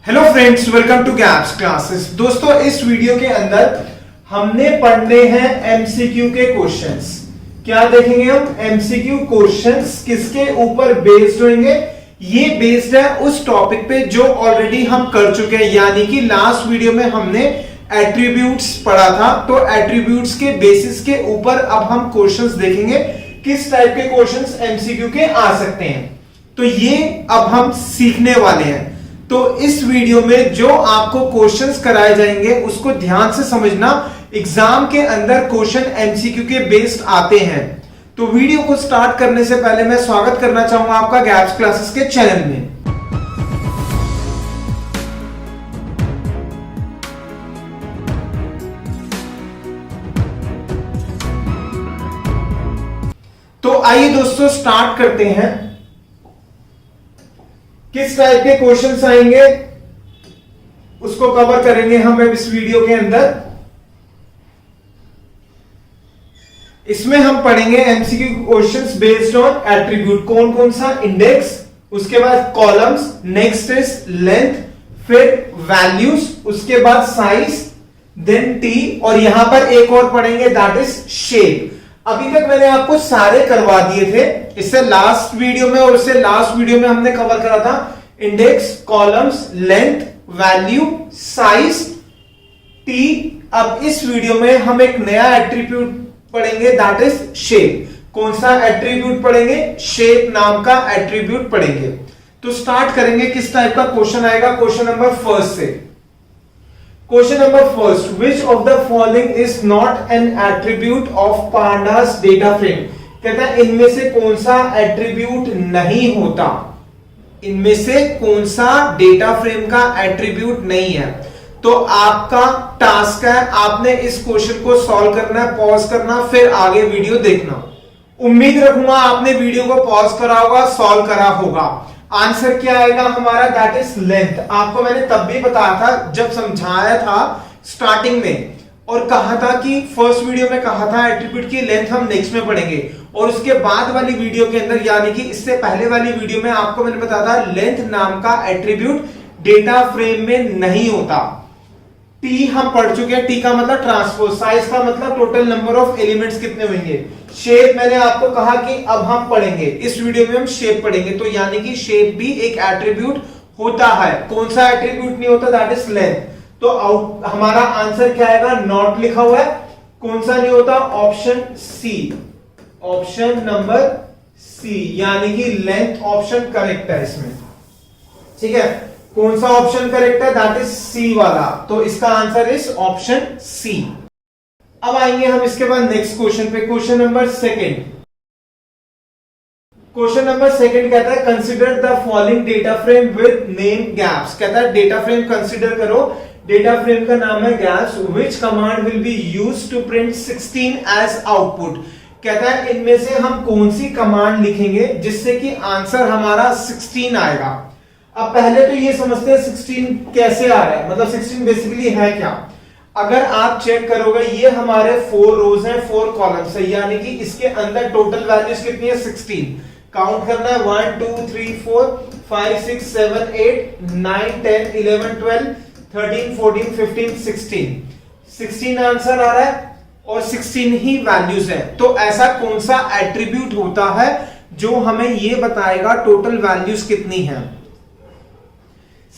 Hello friends, welcome to gaps classes. दोस्तों, इस video के अंदर हमने पढ़ने हैं एमसीक्यू के क्वेश्चंस। क्या देखेंगे हम? एमसीक्यू क्वेश्चंस किसके ऊपर बेस्ड होंगे? ये बेस्ड है उस टॉपिक पे जो ऑलरेडी हम कर चुके हैं, यानी कि लास्ट वीडियो में हमने एट्रीब्यूट्स पढ़ा था। तो एट्रीब्यूट्स के बेसिस के ऊपर अब हम क्वेश्चंस देखेंगे किस टाइप के क्वेश्चंस एमसीक्यू के आ सकते हैं। तो ये अब हम सीखने वाले हैं। तो इस वीडियो में जो आपको क्वेश्चंस कराए जाएंगे उसको ध्यान से समझना। एग्जाम के अंदर क्वेश्चन एमसीक्यू के बेस्ड आते हैं। तो वीडियो को स्टार्ट करने से पहले मैं स्वागत करना चाहूंगा आपका गैप्स क्लासेस के चैनल में। तो आइए दोस्तों स्टार्ट करते हैं। किस टाइप के क्वेश्चंस आएंगे उसको कवर करेंगे हम इस वीडियो के अंदर। इसमें हम पढ़ेंगे MCQ questions based on attribute. कौन कौन सा? इंडेक्स, उसके बाद कॉलम्स, नेक्स्ट इज लेंथ, फिर वैल्यूज, उसके बाद साइज, देन टी, और यहां पर एक और पढ़ेंगे दैट इज शेप। अभी तक मैंने आपको सारे करवा दिए थे, इससे लास्ट वीडियो में और इससे लास्ट वीडियो में हमने कवर करा था index, columns, length, value, size, T. अब इस वीडियो में हम एक नया एट्रीब्यूट पढ़ेंगे दैट इज शेप। कौन सा एट्रीब्यूट पढ़ेंगे? शेप नाम का एट्रीब्यूट पढ़ेंगे। तो स्टार्ट करेंगे। किस टाइप का क्वेश्चन आएगा? क्वेश्चन नंबर फर्स्ट से। Question number first, which of the following is not an attribute of pandas data frame? कहता है इनमें से कौन सा एट्रीब्यूट नहीं होता? इनमें से कौन सा डेटा फ्रेम का एट्रीब्यूट नहीं है? तो आपका टास्क है, आपने इस क्वेश्चन को सॉल्व करना है, पॉज करना, फिर आगे वीडियो देखना। उम्मीद रखूंगा आपने वीडियो को पॉज करा होगा, सॉल्व करा होगा। आंसर क्या आएगा हमारा? That is length. आपको मैंने तब भी बताया था जब समझाया था स्टार्टिंग में, और कहा था कि फर्स्ट वीडियो में कहा था एट्रीब्यूट की लेंथ हम नेक्स्ट में पढ़ेंगे, और उसके बाद वाली वीडियो के अंदर यानी कि इससे पहले वाली वीडियो में आपको मैंने बताया था लेंथ नाम का एट्रीब्यूट डेटा फ्रेम में नहीं होता। टी हम पढ़ चुके हैं। टी का मतलब ट्रांसपोज, साइज का मतलब टोटल नंबर ऑफ एलिमेंट्स कितने होंगे। शेप मैंने आपको कहा कि अब हम पढ़ेंगे, इस वीडियो में हम शेप पढ़ेंगे। तो यानी कि शेप भी एक एट्रीब्यूट होता है। कौन सा एट्रीब्यूट नहीं होता? That is length. तो हमारा आंसर क्या आएगा? नॉट लिखा हुआ है। कौन सा नहीं होता? Option C, option number C, यानी कि लेंथ ऑप्शन करेक्ट है इसमें। ठीक है, कौन सा ऑप्शन करेक्ट है? दैट इज सी वाला। तो इसका आंसर इज ऑप्शन सी। अब आएंगे हम इसके बाद नेक्स्ट क्वेश्चन पे। Question number second. Question number second कहता है consider the following data frame with name gaps. कहता है डेटा फ्रेम कंसीडर करो। डेटा फ्रेम का नाम है gaps. Which command will be used to print 16 as output. कहता है इनमें से हम कौन सी कमांड लिखेंगे जिससे कि आंसर हमारा 16 आएगा। अब पहले तो ये समझते हैं 16 कैसे आ रहा है, मतलब 16 बेसिकली है क्या। अगर आप चेक करोगे ये हमारे 4 रोज हैं, 4 कॉलम्स है, यानी कि इसके अंदर टोटल वैल्यूज कितनी है? 16। काउंट करना है 1 2 3 4 5 6 7 8 9 10 11 12 13 14 15 16। 16 आंसर आ रहा है और 16 ही वैल्यूज है। तो ऐसा कौन सा एट्रीब्यूट होता है जो हमें ये बताएगा टोटल वैल्यूज कितनी है?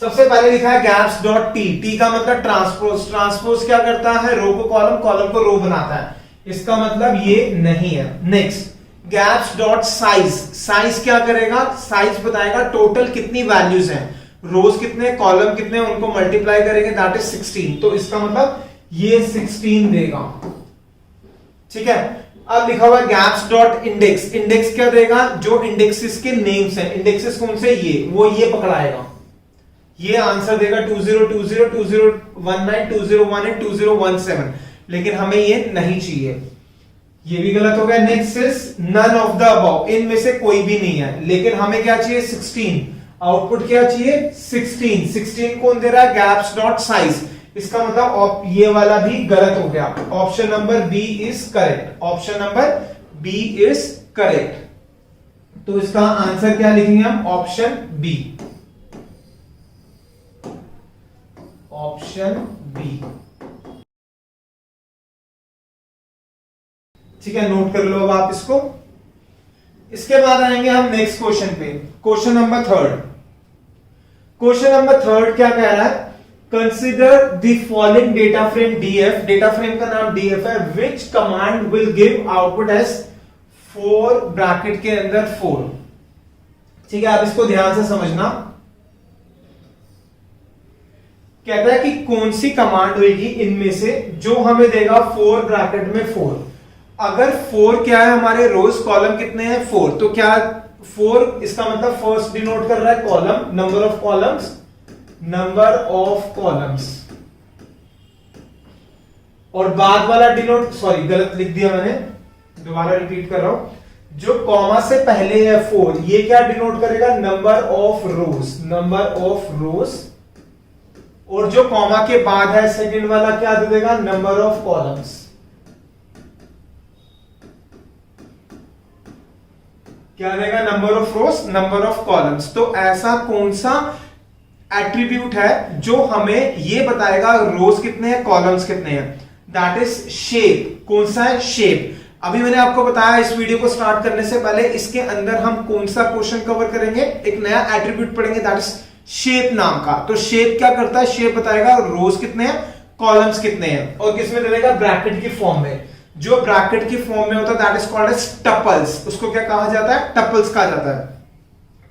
सबसे पहले लिखा है गैप्स डॉट टी। टी का मतलब ट्रांसपोज। ट्रांसपोज क्या करता है? रो को कॉलम, कॉलम को रो बनाता है। इसका मतलब ये नहीं है। Next gaps dot size. Size क्या करेगा? साइज बताएगा टोटल कितनी वैल्यूज हैं, रोज कितने, कॉलम कितने, उनको मल्टीप्लाई करेंगे दैट इज 16। तो इसका मतलब ये 16 देगा। ठीक है, अब लिखा हुआ गैप्स डॉट इंडेक्स। इंडेक्स क्या देगा? जो इंडेक्सेस के नेम्स हैं। इंडेक्सेस कौन से? ये पकड़ाएगा, ये आंसर देगा 2020 2019 2018 2017। लेकिन हमें ये नहीं चाहिए, ये भी गलत हो गया। Next is none of the above. इनमें से कोई भी नहीं है, लेकिन हमें क्या चाहिए? 16। आउटपुट क्या चाहिए? 16। 16 कौन दे रहा है? Gaps dot size. इसका मतलब ये वाला भी गलत हो गया। Option number B is correct. Option number B is correct. तो इसका आंसर क्या लिखेंगे हम? Option B. Option B. ठीक है, नोट कर लो अब आप इसको। इसके बाद आएंगे हम नेक्स्ट क्वेश्चन पे, question number third. Question number third क्या कह रहा है, consider the following data frame DF, data frame का नाम डीएफ है, which command will give output as 4 bracket के अंदर 4। ठीक है, आप इसको ध्यान से समझना। कहता है कि कौन सी कमांड होगी इनमें से जो हमें देगा 4 ब्रैकेट में 4। अगर 4 क्या है, हमारे रोज कॉलम कितने हैं 4, तो क्या 4 इसका मतलब फर्स्ट डिनोट कर रहा है column, number of columns, number of columns, और बाद वाला डिनोट, सॉरी गलत लिख दिया मैंने, दोबारा रिपीट कर रहा हूं, जो कॉमा से पहले है 4, ये क्या डिनोट करेगा, number of rose, number of रोज, और जो कॉमा के बाद है सेकंड वाला क्या दे देगा, नंबर ऑफ कॉलम्स। क्या देगा, number of rose, number of columns. तो ऐसा कौन सा एट्रीब्यूट है जो हमें ये बताएगा रोज कितने हैं, कॉलम्स कितने हैं, दैट इज शेप। कौन सा है, शेप। अभी मैंने आपको बताया इस वीडियो को स्टार्ट करने से पहले इसके अंदर हम कौन सा क्वेश्चन कवर करेंगे, एक नया एट्रीब्यूट पढ़ेंगे दैट इज शेप नाम का। तो शेप क्या करता है, शेप बताएगा रोज कितने हैं, कॉलम्स कितने हैं, और किसमें दे देगा, ब्रैकेट की फॉर्म में। जो ब्रैकेट की फॉर्म में होता है that is called as tuples, उसको क्या कहा जाता है, टपल्स कहा जाता है।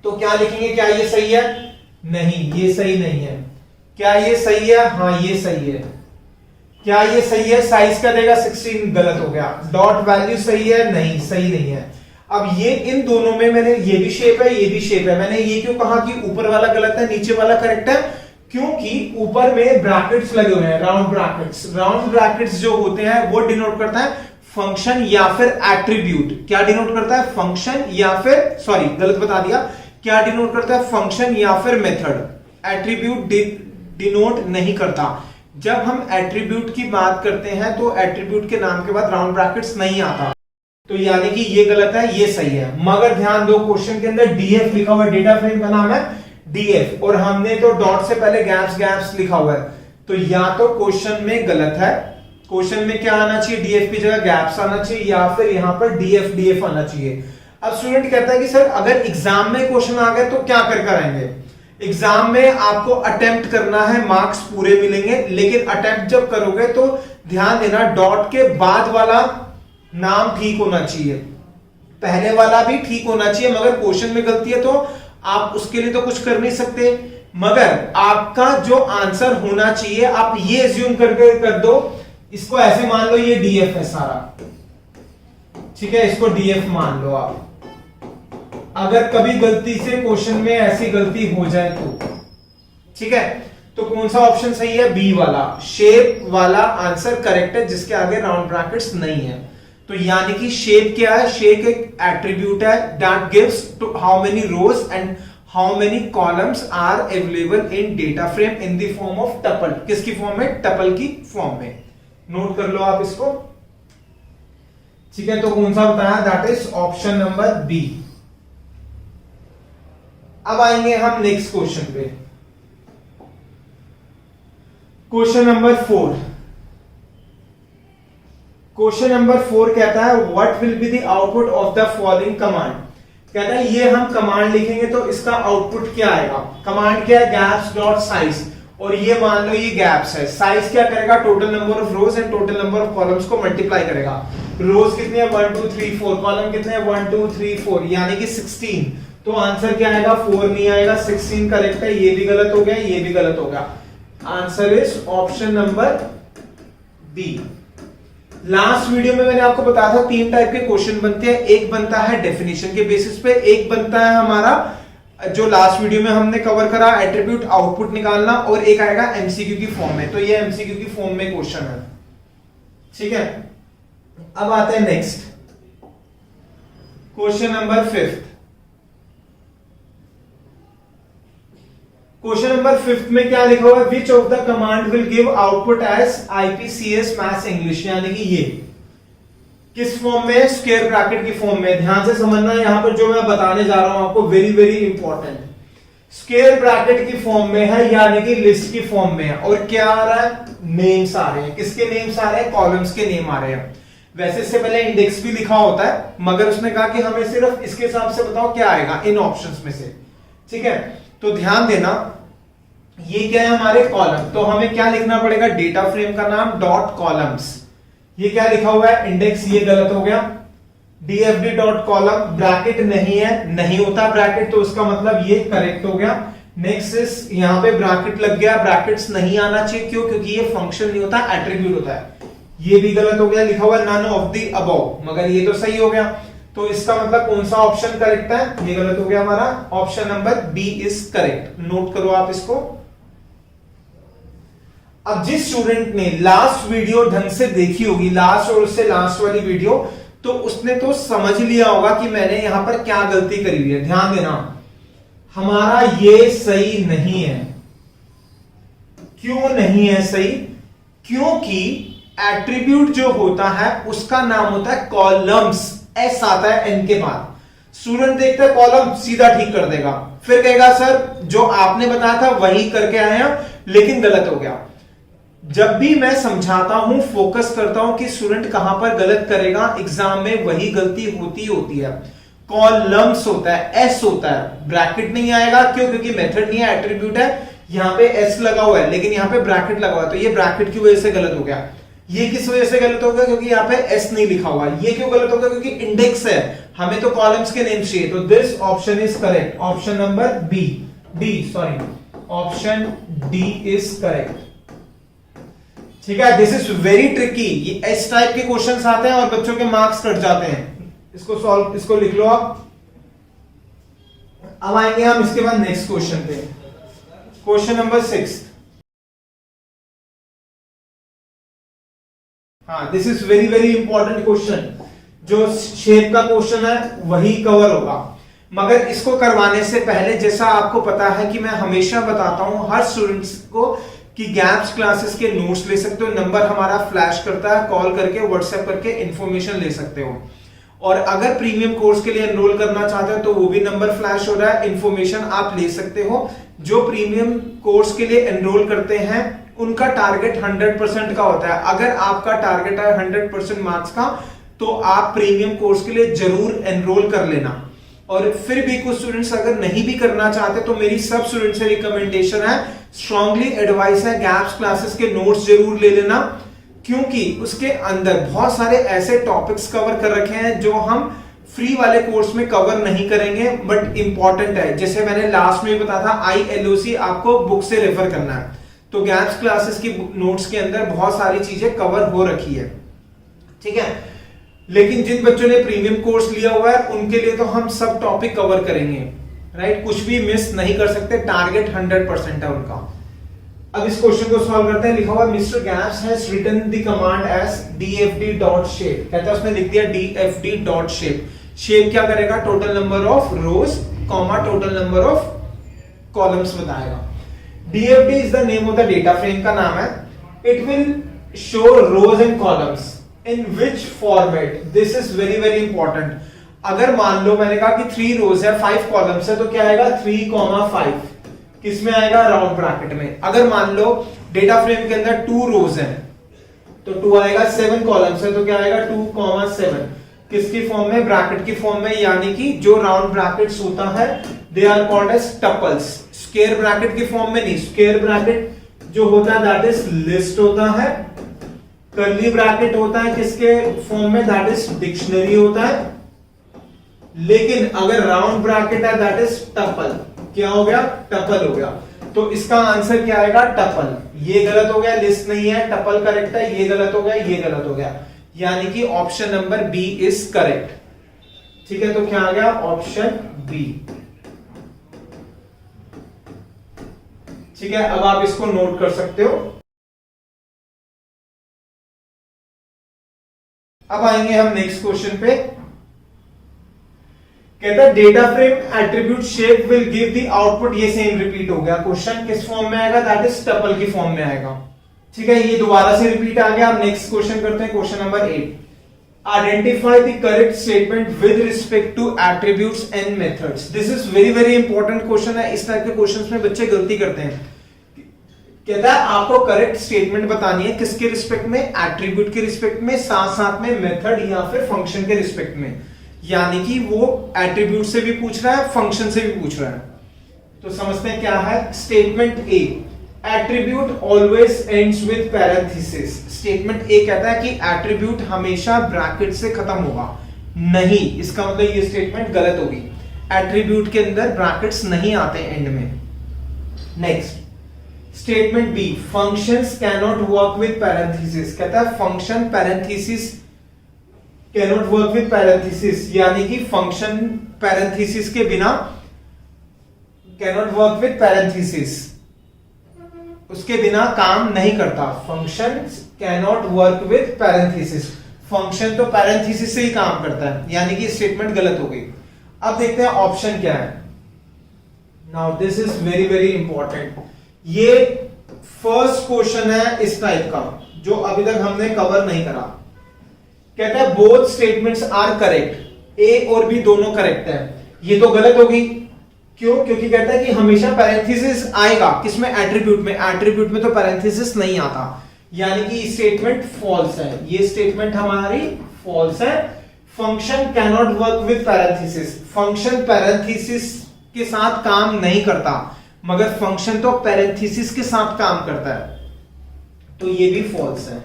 तो क्या लिखेंगे, क्या ये सही है, नहीं ये सही नहीं है। क्या ये सही है, हाँ ये सही है। क्या ये सही है, साइज का देगा 16, गलत हो गया। डॉट वैल्यू सही है, नहीं सही नहीं है। अब ये इन दोनों में मैंने, ये भी शेप है, ये भी शेप है, मैंने ये क्यों कहा कि ऊपर वाला गलत है नीचे वाला करेक्ट है, क्योंकि ऊपर में ब्रैकेट्स लगे हुए हैं, राउंड ब्रैकेट्स। राउंड ब्रैकेट्स जो होते हैं वो डिनोट करता है फंक्शन या फिर एट्रीब्यूट। क्या डिनोट करता है, फंक्शन या फिर, सॉरी गलत बता दिया, क्या डिनोट करता है, फंक्शन या फिर मेथड। एट्रीब्यूट डिनोट नहीं करता। जब हम एट्रीब्यूट की बात करते हैं तो एट्रीब्यूट के नाम के बाद राउंड ब्रैकेट्स नहीं आता, तो यानी कि ये गलत है, ये सही है। मगर ध्यान दो, क्वेश्चन के अंदर डीएफ लिखा हुआ है, डेटा फ्रेम का नाम है डीएफ, और हमने तो डॉट से पहले गैप्स लिखा हुआ है, तो या तो क्वेश्चन में गलत है, क्वेश्चन में क्या आना चाहिए, डीएफ की जगह गैप्स आना चाहिए, या फिर यहां पर डीएफ आना चाहिए। अब स्टूडेंट कहता है कि सर अगर एग्जाम में क्वेश्चन आ गए तो क्या कर आएंगे। एग्जाम में आपको अटेम्प्ट करना है, मार्क्स पूरे मिलेंगे, लेकिन अटेम्प्ट जब करोगे तो ध्यान देना डॉट के बाद वाला नाम ठीक होना चाहिए, पहले वाला भी ठीक होना चाहिए। मगर क्वेश्चन में गलती है तो आप उसके लिए तो कुछ कर नहीं सकते, मगर आपका जो आंसर होना चाहिए आप ये एज्यूम करके कर दो, इसको ऐसे मान लो ये डीएफ है सारा, ठीक है, इसको डीएफ मान लो आप। अगर कभी गलती से क्वेश्चन में ऐसी गलती हो जाए तो, ठीक है, तो कौन सा ऑप्शन सही है, बी वाला, शेप वाला आंसर करेक्ट है जिसके आगे राउंड ब्रैकेट्स नहीं है। तो यानी कि शेप क्या है, शेप एक एट्रीब्यूट है that gives to how many rows and how many columns are available in data frame in the form of tuple. किसकी फॉर्म में, टपल की फॉर्म में। नोट कर लो आप इसको, ठीक है। तो कौन सा बताया, that is option number B. अब आएंगे हम नेक्स्ट क्वेश्चन पे, क्वेश्चन नंबर 4। क्वेश्चन नंबर 4 कहता है what will be the output of the following command. कहता है ये हम कमांड लिखेंगे तो इसका आउटपुट क्या आएगा। कमांड क्या है, गैप्स डॉट साइज, और ये मान लो ये गैप्स है। साइज क्या करेगा, total number of rose and total number of columns को मल्टीप्लाई करेगा। रोज कितने हैं 1 2 3 4, कॉलम कितने हैं 1 2 3 4, यानी कि 16। तो आंसर क्या आएगा, 4 नहीं आएगा, 16 करेक्ट है। ये भी गलत हो गया, ये भी गलत हो गया। Answer is option number B. Last video में मैंने आपको बताया था 3 टाइप के क्वेश्चन बनते हैं। एक बनता है डेफिनेशन के बेसिस पे, एक बनता है हमारा जो लास्ट वीडियो में हमने कवर करा एट्रीब्यूट आउटपुट निकालना, और एक आएगा एमसीक्यू की फॉर्म में। तो ये एमसीक्यू की फॉर्म में क्वेश्चन है, ठीक है। अब आते हैं next question number 5। Question number 5 में क्या लिखा हुआ है, which of the command will give output as IPCS maths English, यानी कि ये किस फॉर्म में, स्क्वायर ब्रैकेट की फॉर्म में। ध्यान से समझना, यहां पर जो मैं बताने जा रहा हूं आपको very very important. Square bracket की फॉर्म में है, यानी कि लिस्ट की फॉर्म में है। और क्या आ रहा है, नेम्स आ रहे हैं। किसके नेम्स आ रहे हैं, कॉलम्स के नेम आ रहे हैं। वैसे इससे पहले इंडेक्स भी लिखा होता है, मगर उसने कहा कि हमें सिर्फ इसके हिसाब से बताओ क्या आएगा इन ऑप्शंस में से। ठीक है, तो ध्यान देना, ये क्या है हमारे कॉलम, तो हमें क्या लिखना पड़ेगा, डेटा फ्रेम का नाम डॉट कॉलम्स। ये क्या लिखा हुआ है, इंडेक्स, ये गलत हो गया। डीएफडी डॉट कॉलम, ब्रैकेट नहीं है, नहीं होता ब्रैकेट, तो उसका मतलब ये करेक्ट हो गया। नेक्स्ट इज, यहां पे ब्रैकेट लग गया, ब्रैकेट्स नहीं आना चाहिए, क्यों, क्योंकि ये फंक्शन नहीं होता, एट्रीब्यूट होता है। ये भी गलत हो गया, लिखा हुआ नन ऑफ द अबव, मगर ये तो सही हो गया। तो इसका मतलब कौन सा ऑप्शन करेक्ट है, ये गलत हो गया हमारा, option number B is correct. Note करो आप इसको। अब जिस स्टूडेंट ने लास्ट वीडियो ढंग से देखी होगी, लास्ट और उससे लास्ट वाली वीडियो, तो उसने तो समझ लिया होगा कि मैंने यहां पर क्या गलती करी हुई है। ध्यान देना, हमारा ये सही नहीं है। क्यों नहीं है सही, क्योंकि एट्रीब्यूट जो होता है उसका नाम होता है कॉलम्स, एस आता है एन के बाद। स्टूडेंट देखता है कॉलम, सीधा ठीक कर देगा, फिर कहेगा सर जो आपने बताया था वही करके आया, लेकिन गलत हो गया। जब भी मैं समझाता हूं, फोकस करता हूं कि स्टूडेंट कहां पर गलत करेगा, एग्जाम में वही गलती होती है। कॉलम्स होता है, एस होता है, ब्रैकेट नहीं आएगा। क्यों, क्योंकि मेथड नहीं है, एट्रीब्यूट है। यहां पे एस लगा हुआ है, लेकिन यहां पे ब्रैकेट लगा हुआ है, तो ये ब्रैकेट की वजह से गलत हो गया। ये किस वजह से गलत हो गया, क्योंकि यहां पे एस नहीं लिखा हुआ। ये क्यों गलत हो गया, क्योंकि इंडेक्स है, हमें तो कॉलम्स के नेम चाहिए। तो this option is correct, option number B, option D is correct. ठीक है, दिस इज वेरी ट्रिकी। ये इस टाइप के क्वेश्चंस आते हैं और बच्चों के मार्क्स कट जाते हैं। इसको लिख लो आप। अब आएंगे हम इसके बाद नेक्स्ट क्वेश्चन पे, क्वेश्चन नंबर 6। हाँ, this is very very important question. जो शेप का क्वेश्चन है वही कवर होगा, मगर इसको करवाने से पहले, जैसा आपको पता है कि मैं हमेशा बताता हूं हर स्टूडेंट्स को कि गैप्स क्लासेस के नोट्स ले सकते हो। नंबर हमारा फ्लैश करता है, कॉल करके, व्हाट्सएप करके इंफॉर्मेशन ले सकते हो। और अगर प्रीमियम कोर्स के लिए एनरोल करना चाहते हो तो वो भी नंबर फ्लैश हो रहा है, इंफॉर्मेशन आप ले सकते हो। जो प्रीमियम कोर्स के लिए एनरोल करते हैं उनका टारगेट 100% का होता है। अगर आपका टारगेट है 100% मार्क्स का, तो आप प्रीमियम कोर्स के लिए जरूर एनरोल कर लेना। और फिर भी कुछ स्टूडेंट्स अगर नहीं भी करना चाहते, तो मेरी सब स्टूडेंट से रिकमेंडेशन है, स्ट्रांगली एडवाइस है, गैप्स क्लासेस के नोट्स जरूर ले लेना, क्योंकि उसके अंदर बहुत सारे ऐसे टॉपिक्स कवर कर रखे हैं जो हम फ्री वाले कोर्स में कवर नहीं करेंगे, बट इंपॉर्टेंट है। जैसे मैंने लास्ट में बताया था, ILOC आपको बुक से रेफर करना है, तो गैप्स क्लासेस की नोट्स के अंदर बहुत सारी चीजें कवर हो रखी है। ठीक है, लेकिन जिन बच्चों ने प्रीमियम कोर्स लिया हुआ है उनके लिए तो हम सब टॉपिक कवर करेंगे, राइट, कुछ भी मिस नहीं कर सकते, टारगेट 100% है उनका। अब इस क्वेश्चन को सॉल्व करते हैं। लिखा हुआ mister gaps has written the command as dfd.shape, कहता है उसने लिख दिया dfd.shape। शेप क्या करेगा, total number of rows comma total number of columns बताएगा। DFD is the name of the data frame का नाम है। It will show rows and columns in which format, this is very very important. अगर मान लो मैंने कहा कि 3 रोज है 5 कॉलम्स है, तो क्या आएगा 3,5, किस में आएगा, राउंड ब्रैकेट में। अगर मान लो डेटा फ्रेम के अंदर 2 रोज है तो 2 आएगा, 7 कॉलम्स है तो क्या आएगा 2,7, किसकी फॉर्म में, ब्रैकेट की फॉर्म में, यानी कि जो राउंड ब्रैकेट्स होता है they are called as tuples. Square bracket की फॉर्म में नहीं, स्क्वायर ब्रैकेट जो होता है दैट इज लिस्ट होता है। कर्ली ब्रैकेट होता है किसके फॉर्म में, दैट इज डिक्शनरी होता है। लेकिन अगर राउंड ब्रैकेट है दैट इज टपल। क्या हो गया, टपल हो गया। तो इसका आंसर क्या आएगा, टपल। ये गलत हो गया, लिस्ट नहीं है, टपल करेक्ट है, ये गलत हो गया, ये गलत हो गया, यानी कि option number B is correct. ठीक है, तो क्या आ गया, ऑप्शन बी। ठीक है, अब आप इसको नोट कर सकते हो। अब आएंगे हम नेक्स्ट क्वेश्चन पे। कहता है data frame attribute shape will give the output, ये सेम रिपीट हो गया। क्वेश्चन किस फॉर्म में आएगा, दैट इज टपल की फॉर्म में आएगा। ठीक है, ये दोबारा से रिपीट आ गया। अब नेक्स्ट क्वेश्चन करते हैं, question number 8। Identify the correct statement with respect to attributes and methods. This is very very important question है। इस टाइप के क्वेश्चंस में बच्चे गलती करते हैं। कहता है आपको करेक्ट स्टेटमेंट बतानी है किसके रिस्पेक्ट में, एट्रीब्यूट के रिस्पेक्ट में, साथ साथ में मेथड या फिर फंक्शन के रिस्पेक्ट में। यानी कि वो एट्रीब्यूट से भी पूछ रहा है, फंक्शन से भी पूछ रहा है। तो समझते हैं क्या है। Statement A, attribute always ends with parenthesis. Statement A कहता है कि एट्रीब्यूट हमेशा ब्रैकेट से खत्म होगा। नहीं, इसका मतलब ये स्टेटमेंट गलत होगी। एट्रीब्यूट के अंदर ब्रैकेट्स नहीं आते एंड में। Next statement B, functions cannot work with parenthesis. कहता है function parenthesis cannot work with parenthesis, यानी कि फंक्शन पैरेंथेसिस के बिना कैनॉट वर्क विद पैरेंथेसिस, उसके बिना काम नहीं करता। Function cannot work with parenthesis, function तो पैरेंथेसिस से ही काम करता है, यानी कि स्टेटमेंट गलत हो गई। अब देखते हैं ऑप्शन क्या है। Now this is very very important. ये फर्स्ट क्वेश्चन है इस टाइप का जो अभी तक हमने कवर नहीं करा। कहता है बोथ स्टेटमेंट्स आर करेक्ट, ए और बी दोनों करेक्ट है। ये तो गलत होगी। क्यों? क्योंकि कहता है कि हमेशा पैरेंथेसिस आएगा किसमें, एट्रीब्यूट में। एट्रीब्यूट में तो पैरेंथेसिस नहीं आता, यानी कि स्टेटमेंट फॉल्स है। ये स्टेटमेंट हमारी फॉल्स है। Function cannot work with parenthesis, function parenthesis के साथ काम नहीं करता, मगर फंक्शन तो पैरेंथेसिस के साथ काम करता है, तो ये भी फॉल्स है।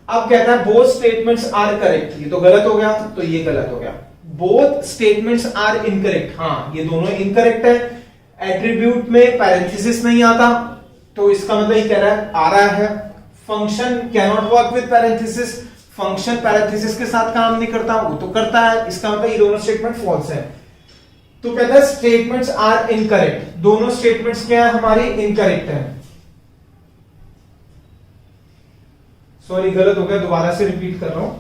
अब कहता है बोथ स्टेटमेंट्स आर करेक्ट, ये तो गलत हो गया, तो ये गलत हो गया। बोथ स्टेटमेंट्स आर इनकरेक्ट, हाँ ये दोनों इनकरेक्ट है। एट्रीब्यूट में पैरेंथेसिस नहीं आता, तो इसका मतलब ये कह रहा है आ रहा है। Function cannot work with parenthesis, function parenthesis के साथ काम नहीं करता, वो तो करता है, इसका मतलब ये दोनों स्टेटमेंट फॉल्स है। तो कहता है स्टेटमेंट्स आर इनकरेक्ट, दोनों स्टेटमेंट्स क्या है हमारी, इनकरेक्ट है। सॉरी गलत हो गया, दोबारा से रिपीट कर रहा हूं।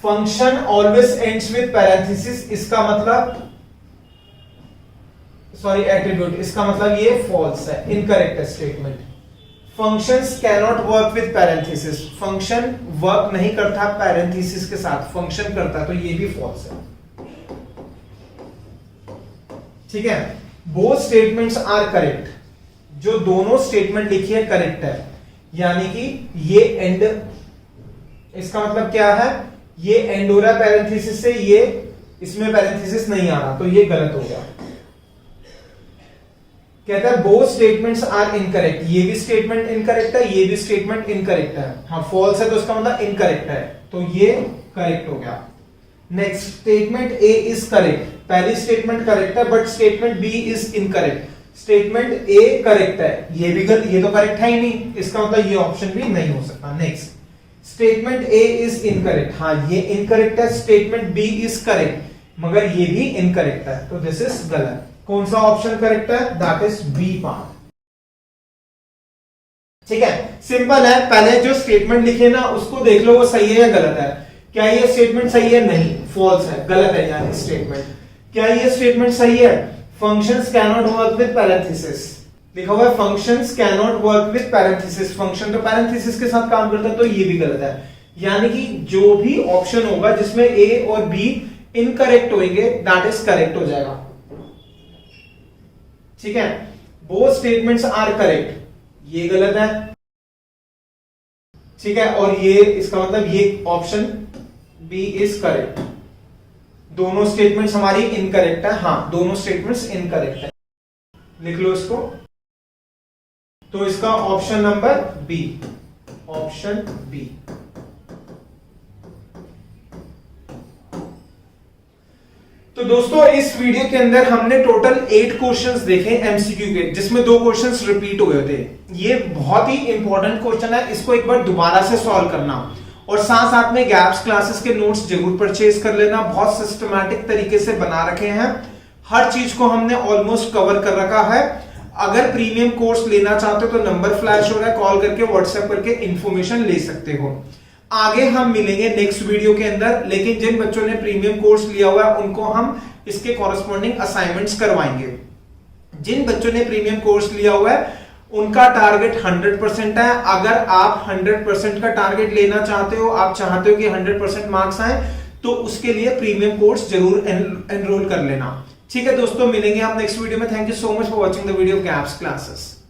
Function always ends with parenthesis, इसका मतलब सॉरी एट्रीब्यूट, इसका मतलब ये फॉल्स है, इनकरेक्ट है statement. Functions cannot work with parenthesis, function work नहीं करता पैरेंथेसिस के साथ, फंक्शन करता है, तो ये भी फॉल्स है। ठीक है। बोथ स्टेटमेंट्स आर करेक्ट, जो दोनों स्टेटमेंट लिखी है करेक्ट है, यानी कि ये एंड, इसका मतलब क्या है, ये एंड हो रहा है पैरेंथेसिस से, ये इसमें पैरेंथेसिस नहीं आ रहा, तो ये गलत हो गया। कहता है बोथ स्टेटमेंट्स आर इनकरेक्ट, ये भी स्टेटमेंट इनकरेक्ट है, ये भी स्टेटमेंट इनकरेक्ट है। हाँ फॉल्स है तो इसका मतलब इनकरेक्ट है, तो ये करेक्ट हो गया। Next statement A is correct, पहली स्टेटमेंट करेक्ट है but statement B is incorrect. Statement A correct है, ये भी ये तो करेक्ट है ही नहीं, इसका मतलब ये ऑप्शन भी नहीं हो सकता। Next statement A is incorrect, हाँ ये इनकरेक्ट है। स्टेटमेंट बी इज करेक्ट, मगर ये भी इनकरेक्ट है, तो दिस इज गलत। कौन सा ऑप्शन करेक्ट है, दैट इज बी पार्ट। ठीक है, सिंपल है। पहले जो स्टेटमेंट लिखे ना उसको देख लो वो सही है या गलत है। क्या ये स्टेटमेंट सही है, नहीं फॉल्स है, गलत है यानी स्टेटमेंट। क्या ये स्टेटमेंट सही है, functions cannot work with parenthesis, लिखा हुआ है functions cannot work with parenthesis, function तो पैरेंथेसिस के साथ काम करता है, तो ये भी गलत है। यानी कि जो भी ऑप्शन होगा जिसमें ए और बी इनकरेक्ट होंगे दैट इज करेक्ट हो जाएगा। ठीक है। बोथ स्टेटमेंट्स आर करेक्ट, ये गलत है। ठीक है, और ये इसका मतलब ये ऑप्शन बी इज करेक्ट। दोनों स्टेटमेंट्स हमारी इनकरेक्ट है, हाँ दोनों स्टेटमेंट्स इनकरेक्ट है, लिख लो इसको। तो इसका option number B, option B. तो दोस्तों इस वीडियो के अंदर हमने टोटल 8 क्वेश्चंस देखे एमसीक्यू के, जिसमें 2 क्वेश्चंस रिपीट हुए थे। ये बहुत ही इंपॉर्टेंट क्वेश्चन है, इसको एक बार दोबारा से सॉल्व करना, और साथ साथ में गैप्स क्लासेस के नोट्स जरूर परचेज कर लेना। बहुत सिस्टमैटिक तरीके से बना रखे हैं, हर चीज को हमने ऑलमोस्ट कवर कर रखा है। अगर प्रीमियम कोर्स लेना चाहते हो तो नंबर फ्लैश हो रहा है, कॉल करके व्हाट्सएप करके इंफॉर्मेशन ले सकते हो। आगे हम मिलेंगे नेक्स्ट वीडियो के अंदर, लेकिन जिन बच्चों ने प्रीमियम कोर्स लिया हुआ है उनको हम इसके कॉरेस्पॉन्डिंग असाइनमेंट्स करवाएंगे। जिन बच्चों ने प्रीमियम कोर्स लिया हुआ है उनका टारगेट 100% है। अगर आप 100% का टारगेट लेना चाहते हो, आप चाहते हो कि 100% मार्क्स आए, तो उसके लिए प्रीमियम कोर्स जरूर एनरोल कर लेना। ठीक है दोस्तों, मिलेंगे आप नेक्स्ट वीडियो में। Thank you so much for watching the video of gaps classes.